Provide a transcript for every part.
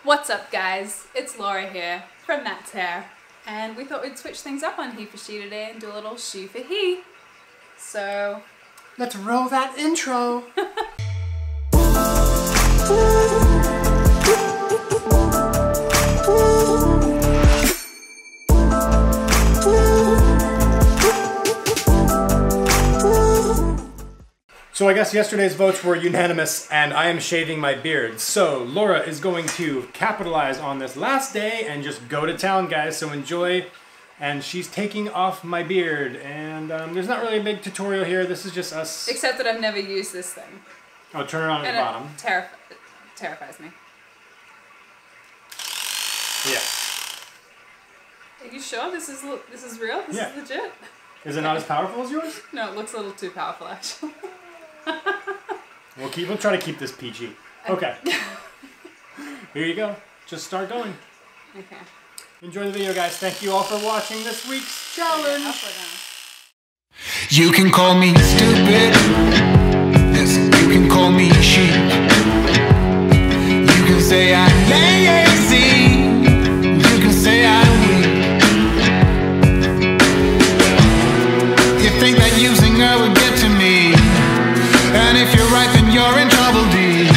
What's up guys, it's Laura here from MattsHair, and we thought we'd switch things up on He for She today and do a little she for he. So let's roll that intro. So I guess yesterday's votes were unanimous and I am shaving my beard. So Laura is going to capitalize on this last day and just go to town, guys, so enjoy. And she's taking off my beard, and there's not really a big tutorial here. This is just us. Except that I've never used this thing. Oh, turn it on at the bottom. It terrifies me. Yeah. Are you sure this is real? This is legit? Is it not as powerful as yours? No, it looks a little too powerful actually. We'll try to keep this PG. Okay. Here you go. Just start going. Okay. Enjoy the video, guys. Thank you all for watching this week's challenge. You can call me stupid. Yes, you can call me sheep. You can say I'm lazy. You can say I'm weak. You think that using her would get to me, and if you're right then you're in trouble deep.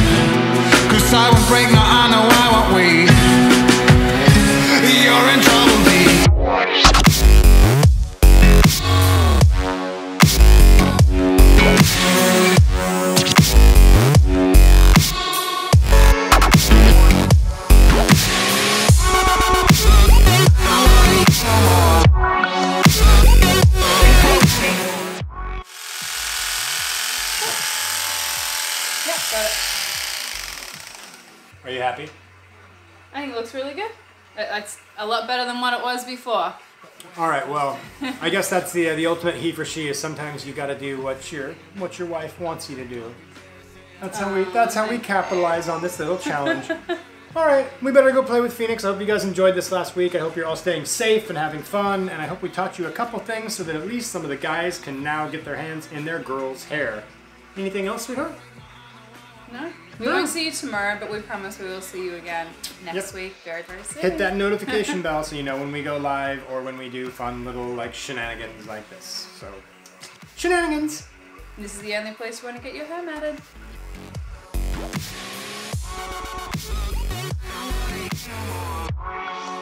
'Cause I won't break, no I know I won't wait. You're in trouble deep. Yep, got it. Are you happy? I think it looks really good. It's a lot better than what it was before. All right. Well, I guess that's the ultimate he for she is sometimes you got to do what your wife wants you to do. That's how we capitalize on this little challenge. All right, we better go play with Phoenix. I hope you guys enjoyed this last week. I hope you're all staying safe and having fun, and I hope we taught you a couple things so that at least some of the guys can now get their hands in their girls' hair. Anything else, sweetheart? No? We won't see you tomorrow, but we promise we will see you again next week very, very soon. Hit that notification bell so you know when we go live or when we do fun little like shenanigans like this. So, shenanigans! This is the only place you want to get your hair matted. Come on.